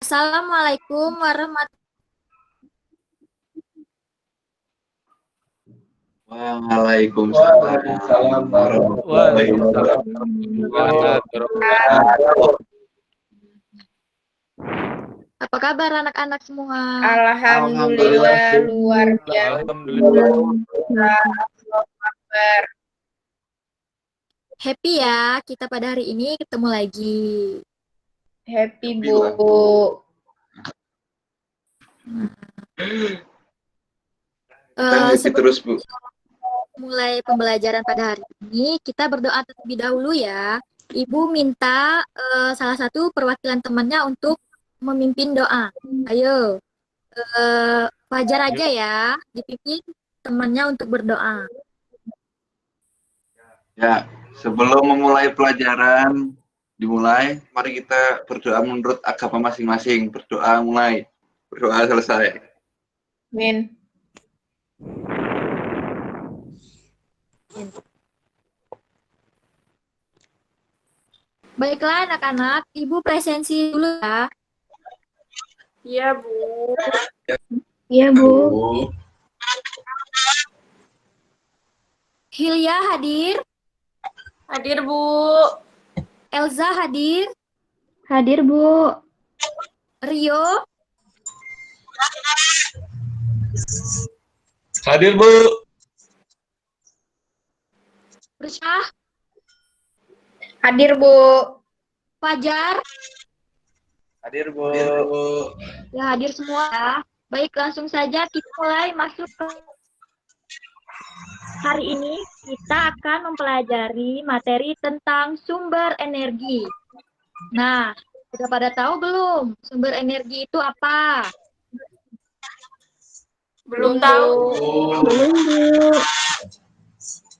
Assalamualaikum warahmatullahi Waalaikumsalam warahmatullahi Waalaikumsalam wabarakatuh. wabarakatuh. wabarakatuh. Apa kabar anak-anak semua? Alhamdulillah luar biasa. Alhamdulillah. Happy ya, kita pada hari ini ketemu lagi. Happy Happy, Bu. Kita happy terus, Bu. Mulai pembelajaran pada hari ini, kita berdoa terlebih dahulu ya. Ibu minta salah satu perwakilan temannya untuk memimpin doa. Ayo, Fajar aja ya, dipimpin temannya untuk berdoa. Ya, sebelum memulai pelajaran dimulai, mari kita berdoa menurut agama masing-masing. Berdoa mulai, berdoa selesai. Min. Baiklah anak-anak, Ibu presensi dulu ya. Iya Bu. Iya, Bu. Hilya hadir, Hadir Bu. Elza hadir, Hadir, Bu. Rio, Hadir, Bu. Bersyah, Hadir Bu. Fajar, Hadir, Bu. ya hadir semua ya. Baik, langsung saja kita mulai masuk ke hari ini. Kita akan mempelajari materi tentang sumber energi. Nah, sudah pada tahu belum sumber energi itu apa? Belum tahu. Belum, Bu.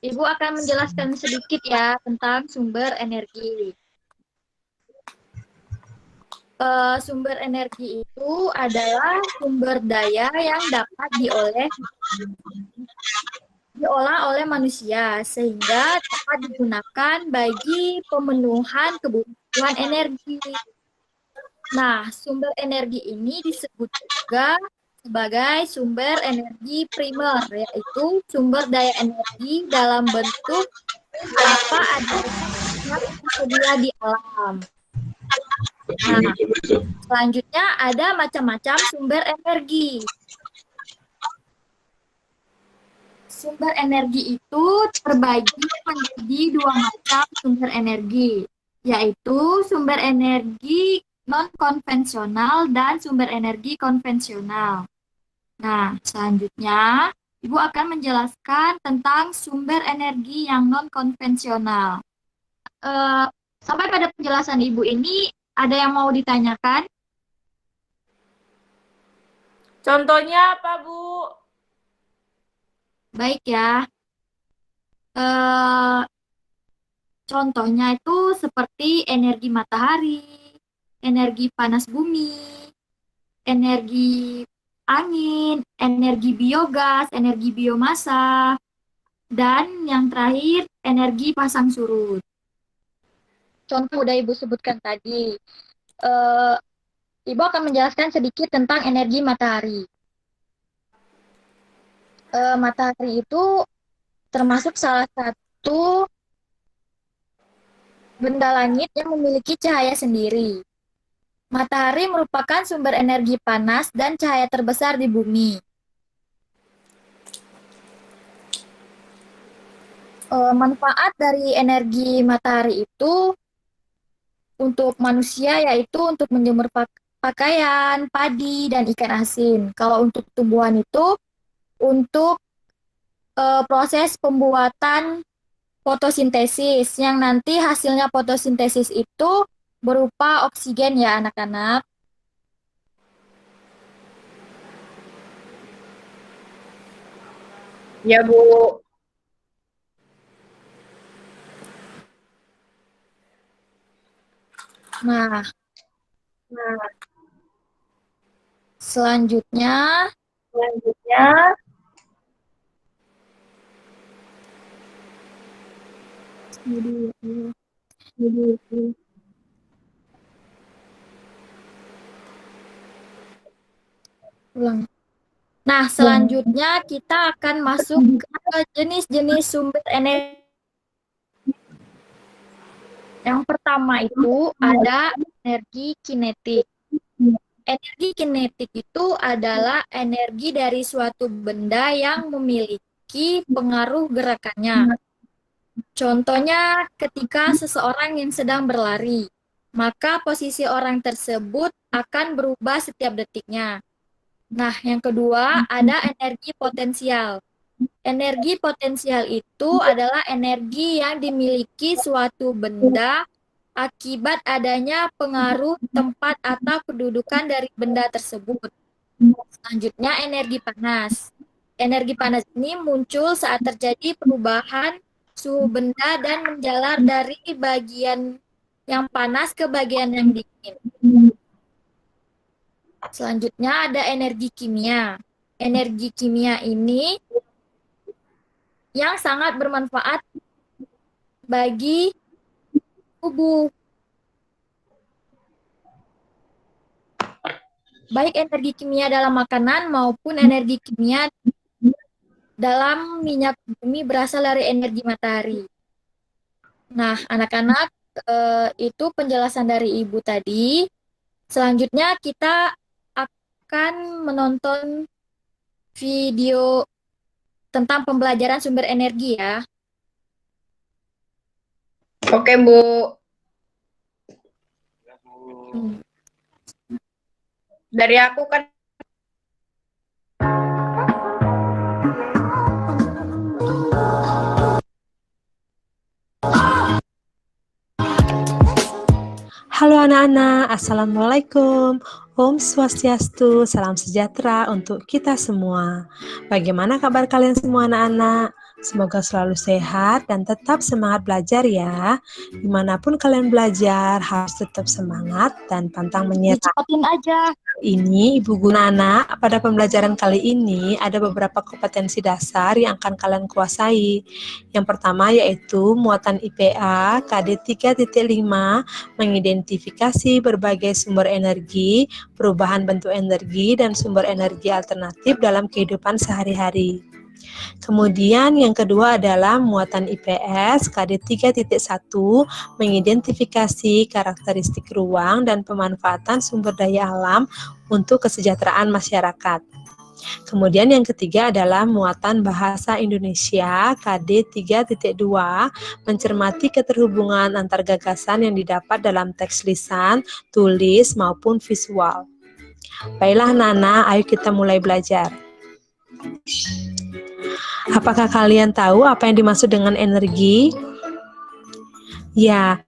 Ibu akan menjelaskan sedikit ya tentang sumber energi. Sumber energi itu adalah sumber daya yang dapat diolah oleh manusia sehingga dapat digunakan bagi pemenuhan kebutuhan energi. Nah, sumber energi ini disebut juga sebagai sumber energi primer, yaitu sumber daya energi dalam bentuk tanpa adanya yang tersedia di alam. Nah, selanjutnya ada macam-macam sumber energi. Sumber energi itu terbagi menjadi dua macam sumber energi, yaitu sumber energi non-konvensional dan sumber energi konvensional. Nah, selanjutnya Ibu akan menjelaskan tentang sumber energi yang non-konvensional. Sampai pada penjelasan Ibu ini, ada yang mau ditanyakan? Contohnya apa Bu? Baik ya. Contohnya itu seperti energi matahari, energi panas bumi, energi angin, energi biogas, energi biomasa, dan yang terakhir energi pasang surut. Contoh udah Ibu sebutkan tadi. Ibu akan menjelaskan sedikit tentang energi matahari. Matahari itu termasuk salah satu benda langit yang memiliki cahaya sendiri. Matahari merupakan sumber energi panas dan cahaya terbesar di bumi. Manfaat dari energi matahari itu untuk manusia yaitu untuk menjemur pakaian, padi, dan ikan asin. Kalau untuk tumbuhan itu untuk proses pembuatan fotosintesis yang nanti hasilnya fotosintesis itu berupa oksigen ya anak-anak. Ya Bu. Nah, selanjutnya Ulang. Nah, selanjutnya kita akan masuk ke jenis-jenis sumber energi. Yang pertama itu ada energi kinetik. Energi kinetik itu adalah energi dari suatu benda yang memiliki pengaruh gerakannya. Contohnya ketika seseorang yang sedang berlari, maka posisi orang tersebut akan berubah setiap detiknya. Nah, yang kedua ada energi potensial. Energi potensial itu adalah energi yang dimiliki suatu benda akibat adanya pengaruh tempat atau kedudukan dari benda tersebut. Selanjutnya, energi panas. Energi panas ini muncul saat terjadi perubahan suhu benda dan menjalar dari bagian yang panas ke bagian yang dingin. Selanjutnya ada energi kimia. Energi kimia ini yang sangat bermanfaat bagi tubuh. Baik energi kimia dalam makanan maupun energi kimia dalam minyak bumi berasal dari energi matahari. Nah, anak-anak, itu penjelasan dari Ibu tadi. Selanjutnya kita akan menonton video tentang pembelajaran sumber energi ya. Oke, Bu. Dari aku kan Halo anak-anak, Assalamualaikum. Om Swastiastu, salam sejahtera untuk kita semua. Bagaimana kabar kalian semua anak-anak? Semoga selalu sehat dan tetap semangat belajar ya. Dimanapun kalian belajar, harus tetap semangat dan pantang menyerah. Dicepatin aja. Ini Ibu Gunana, pada pembelajaran kali ini ada beberapa kompetensi dasar yang akan kalian kuasai. Yang pertama yaitu muatan IPA KD 3.5, mengidentifikasi berbagai sumber energi, perubahan bentuk energi, dan sumber energi alternatif dalam kehidupan sehari-hari. Kemudian yang kedua adalah muatan IPS KD 3.1, mengidentifikasi karakteristik ruang dan pemanfaatan sumber daya alam untuk kesejahteraan masyarakat. Kemudian yang ketiga adalah muatan bahasa Indonesia KD 3.2, mencermati keterhubungan antar gagasan yang didapat dalam teks lisan, tulis, maupun visual. Baiklah Nana, ayo kita mulai belajar. Apakah kalian tahu apa yang dimaksud dengan energi? Ya,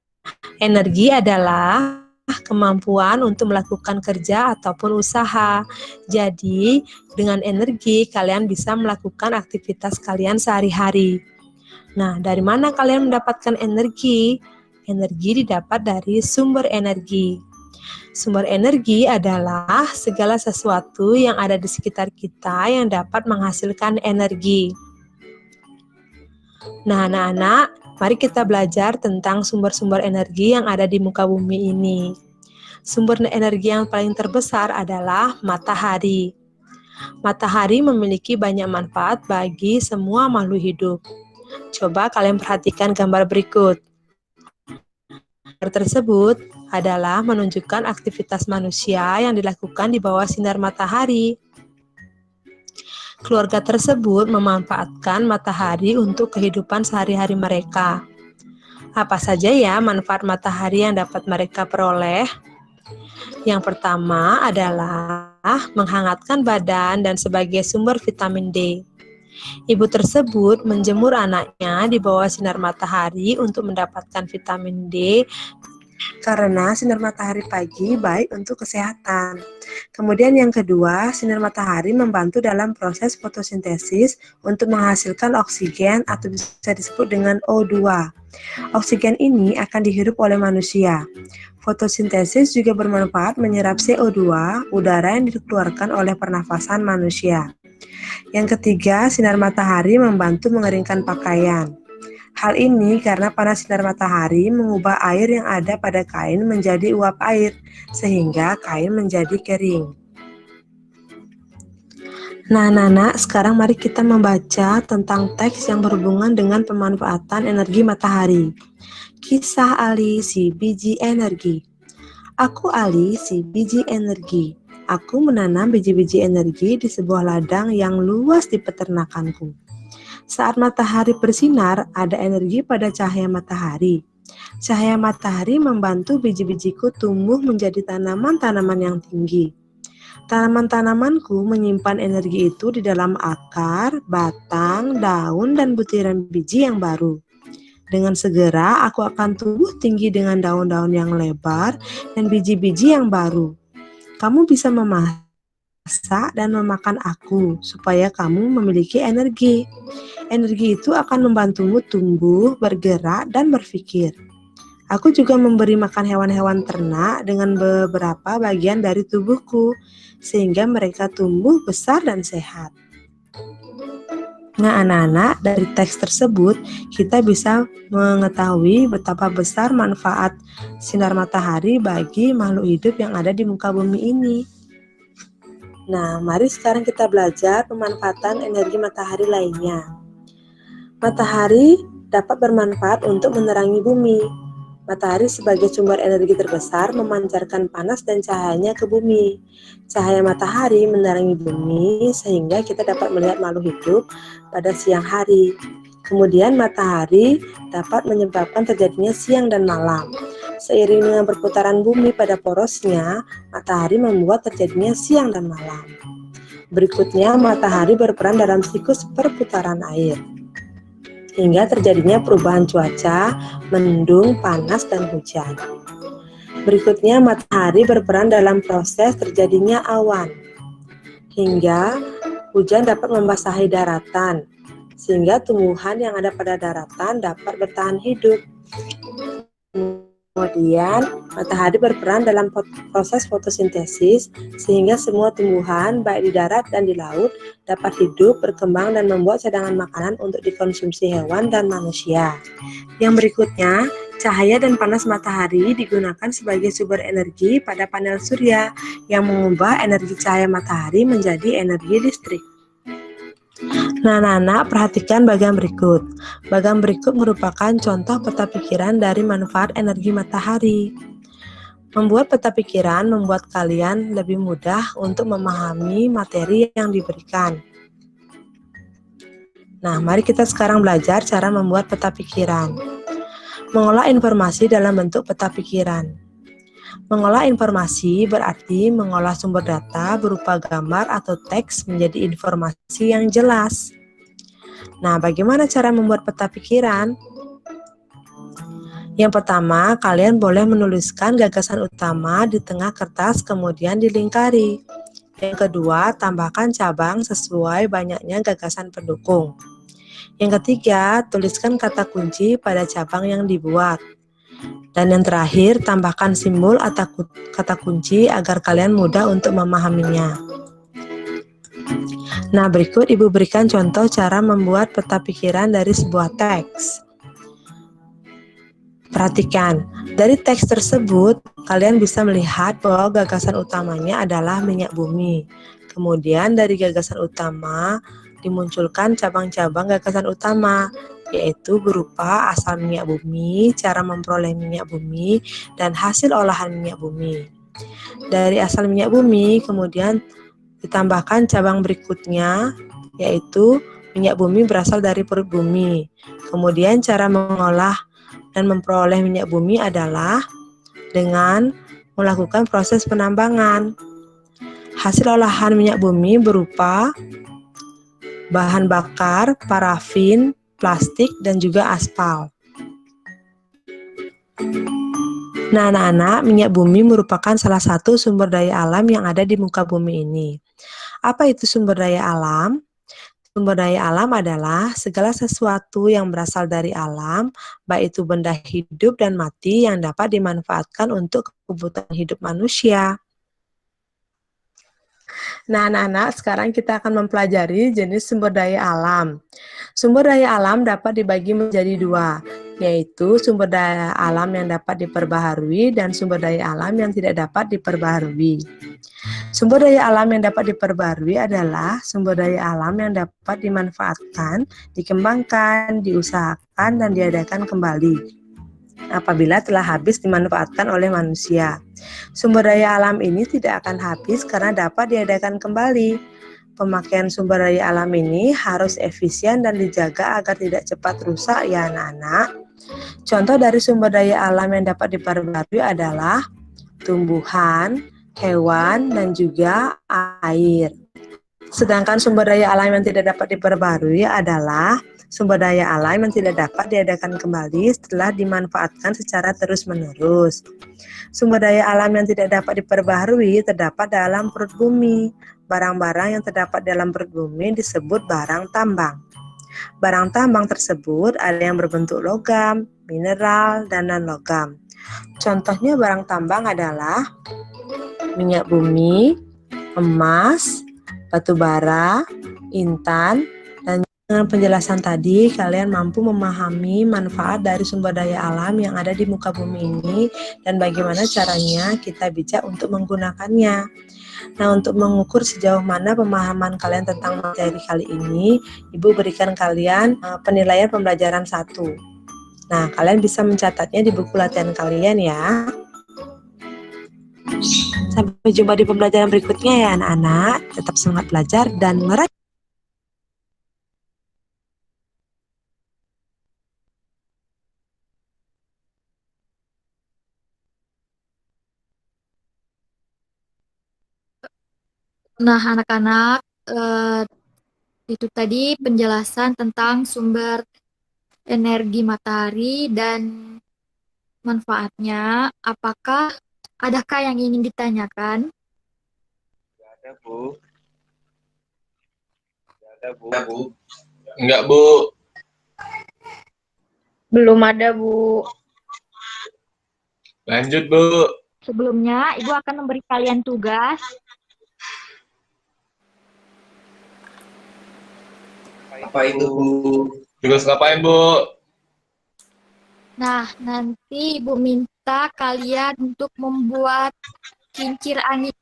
energi adalah kemampuan untuk melakukan kerja ataupun usaha. Jadi, dengan energi kalian bisa melakukan aktivitas kalian sehari-hari. Nah, dari mana kalian mendapatkan energi? Energi didapat dari sumber energi. Sumber energi adalah segala sesuatu yang ada di sekitar kita yang dapat menghasilkan energi. Nah, anak-anak, mari kita belajar tentang sumber-sumber energi yang ada di muka bumi ini. Sumber energi yang paling terbesar adalah matahari. Matahari memiliki banyak manfaat bagi semua makhluk hidup. Coba kalian perhatikan gambar berikut. Gambar tersebut adalah menunjukkan aktivitas manusia yang dilakukan di bawah sinar matahari. Keluarga tersebut memanfaatkan matahari untuk kehidupan sehari-hari mereka. Apa saja ya manfaat matahari yang dapat mereka peroleh? Yang pertama adalah menghangatkan badan dan sebagai sumber vitamin D. Ibu tersebut menjemur anaknya di bawah sinar matahari untuk mendapatkan vitamin D karena sinar matahari pagi baik untuk kesehatan. Kemudian yang kedua, sinar matahari membantu dalam proses fotosintesis untuk menghasilkan oksigen atau bisa disebut dengan O2. Oksigen ini akan dihirup oleh manusia. Fotosintesis juga bermanfaat menyerap CO2, udara yang dikeluarkan oleh pernafasan manusia. Yang ketiga, sinar matahari membantu mengeringkan pakaian. Hal ini karena panas sinar matahari mengubah air yang ada pada kain menjadi uap air, sehingga kain menjadi kering. Nah, Nana, sekarang mari kita membaca tentang teks yang berhubungan dengan pemanfaatan energi matahari. Kisah Ali si biji energi. Aku Ali si biji energi. Aku menanam biji-biji energi di sebuah ladang yang luas di peternakanku. Saat matahari bersinar, ada energi pada cahaya matahari. Cahaya matahari membantu biji-bijiku tumbuh menjadi tanaman-tanaman yang tinggi. Tanaman-tanamanku menyimpan energi itu di dalam akar, batang, daun, dan butiran biji yang baru. Dengan segera, aku akan tumbuh tinggi dengan daun-daun yang lebar dan biji-biji yang baru. Kamu bisa memasak dan memakan aku, supaya kamu memiliki energi. Energi itu akan membantumu tumbuh, bergerak, dan berpikir. Aku juga memberi makan hewan-hewan ternak dengan beberapa bagian dari tubuhku, sehingga mereka tumbuh besar dan sehat. Nah, anak-anak, dari teks tersebut kita bisa mengetahui betapa besar manfaat sinar matahari bagi makhluk hidup yang ada di muka bumi ini. Nah, mari sekarang kita belajar pemanfaatan energi matahari lainnya. Matahari dapat bermanfaat untuk menerangi bumi. Matahari sebagai sumber energi terbesar memancarkan panas dan cahayanya ke bumi. Cahaya matahari menerangi bumi sehingga kita dapat melihat makhluk hidup pada siang hari. Kemudian matahari dapat menyebabkan terjadinya siang dan malam. Seiring dengan perputaran bumi pada porosnya, matahari membuat terjadinya siang dan malam. Berikutnya, matahari berperan dalam siklus perputaran air, hingga terjadinya perubahan cuaca, mendung, panas, dan hujan. Berikutnya, matahari berperan dalam proses terjadinya awan, hingga hujan dapat membasahi daratan, sehingga tumbuhan yang ada pada daratan dapat bertahan hidup. Kemudian, matahari berperan dalam proses fotosintesis, sehingga semua tumbuhan, baik di darat dan di laut, dapat hidup, berkembang, dan membuat cadangan makanan untuk dikonsumsi hewan dan manusia. Yang berikutnya, cahaya dan panas matahari digunakan sebagai sumber energi pada panel surya, yang mengubah energi cahaya matahari menjadi energi listrik. Nah, anak-anak, perhatikan bagian berikut. Bagian berikut merupakan contoh peta pikiran dari manfaat energi matahari. Membuat peta pikiran membuat kalian lebih mudah untuk memahami materi yang diberikan. Nah, mari kita sekarang belajar cara membuat peta pikiran. Mengolah informasi dalam bentuk peta pikiran. Mengolah informasi berarti mengolah sumber data berupa gambar atau teks menjadi informasi yang jelas. Nah, bagaimana cara membuat peta pikiran? Yang pertama, kalian boleh menuliskan gagasan utama di tengah kertas kemudian dilingkari. Yang kedua, tambahkan cabang sesuai banyaknya gagasan pendukung. Yang ketiga, tuliskan kata kunci pada cabang yang dibuat. Dan yang terakhir, tambahkan simbol atau kata kunci agar kalian mudah untuk memahaminya. Nah, berikut Ibu berikan contoh cara membuat peta pikiran dari sebuah teks. Perhatikan, dari teks tersebut, kalian bisa melihat bahwa gagasan utamanya adalah minyak bumi. Kemudian dari gagasan utama dimunculkan cabang-cabang gagasan utama, yaitu berupa asal minyak bumi, cara memperoleh minyak bumi, dan hasil olahan minyak bumi. Dari asal minyak bumi, kemudian ditambahkan cabang berikutnya, yaitu minyak bumi berasal dari perut bumi. Kemudian cara mengolah dan memperoleh minyak bumi adalah dengan melakukan proses penambangan. Hasil olahan minyak bumi berupa bahan bakar, parafin, plastik, dan juga aspal. Nah, anak-anak, minyak bumi merupakan salah satu sumber daya alam yang ada di muka bumi ini. Apa itu sumber daya alam? Sumber daya alam adalah segala sesuatu yang berasal dari alam, baik itu benda hidup dan mati yang dapat dimanfaatkan untuk kebutuhan hidup manusia. Nah, anak-anak, sekarang kita akan mempelajari jenis sumber daya alam. Sumber daya alam dapat dibagi menjadi dua, yaitu sumber daya alam yang dapat diperbaharui dan sumber daya alam yang tidak dapat diperbaharui. Sumber daya alam yang dapat diperbaharui adalah sumber daya alam yang dapat dimanfaatkan, dikembangkan, diusahakan, dan diadakan kembali apabila telah habis dimanfaatkan oleh manusia. Sumber daya alam ini tidak akan habis karena dapat diadakan kembali. Pemakaian sumber daya alam ini harus efisien dan dijaga agar tidak cepat rusak ya anak-anak. Contoh dari sumber daya alam yang dapat diperbarui adalah tumbuhan, hewan, dan juga air. Sedangkan sumber daya alam yang tidak dapat diperbarui adalah sumber daya alam yang tidak dapat diadakan kembali setelah dimanfaatkan secara terus-menerus. Sumber daya alam yang tidak dapat diperbaharui terdapat dalam perut bumi. Barang-barang yang terdapat dalam perut bumi disebut barang tambang. Barang tambang tersebut ada yang berbentuk logam, mineral, dan non-logam. Contohnya barang tambang adalah minyak bumi, emas, batu bara, intan, dan dengan penjelasan tadi kalian mampu memahami manfaat dari sumber daya alam yang ada di muka bumi ini dan bagaimana caranya kita bijak untuk menggunakannya. Nah, untuk mengukur sejauh mana pemahaman kalian tentang materi kali ini, Ibu berikan kalian penilaian pembelajaran 1. Nah, kalian bisa mencatatnya di buku latihan kalian ya. Sampai jumpa di pembelajaran berikutnya ya anak-anak. Tetap semangat belajar dan meraih. Nah, anak-anak, itu tadi penjelasan tentang sumber energi matahari dan manfaatnya. Adakah yang ingin ditanyakan? Nggak ada, Bu. Nggak ada, Bu. Enggak, Bu. Belum ada, Bu. Lanjut, Bu. Sebelumnya, Ibu akan memberi kalian tugas. Apa itu, Bu? Tugas ngapain, Bu? Nah, nanti Ibu minta kalian untuk membuat kincir angin.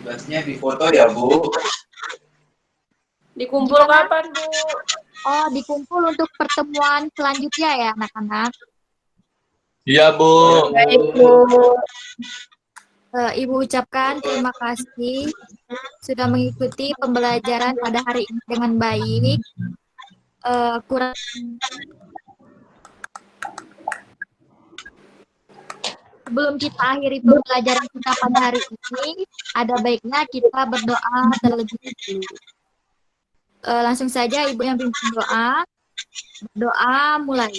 Tugasnya di foto ya, Bu? Dikumpul kapan, Bu? Oh, dikumpul untuk pertemuan selanjutnya ya, anak-anak. Iya, Bu. Baik, Bu. Ibu ucapkan terima kasih sudah mengikuti pembelajaran pada hari ini dengan baik. Sebelum kita akhiri pembelajaran kita pada hari ini, ada baiknya kita berdoa terlebih dahulu. Langsung saja Ibu yang pimpin doa. Doa mulai.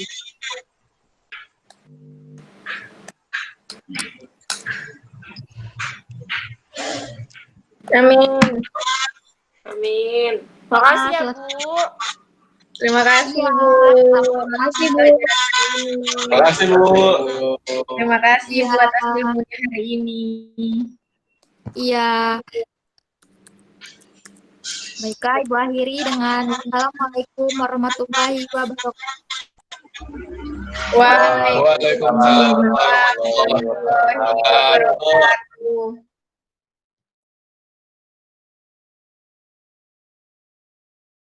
Amin. Amin. Makasih ya, Bu. Terima kasih, Iya, Bu. terima kasih, Bu. Terima kasih, Bu. Terima kasih, Bu, Iya. atas ilmunya hari ini. Iya. Baiklah, Ibu akhiri dengan Assalamualaikum warahmatullahi wabarakatuh. Waalaikumsalam Waalaikumsalam. warahmatullahi wabarakatuh.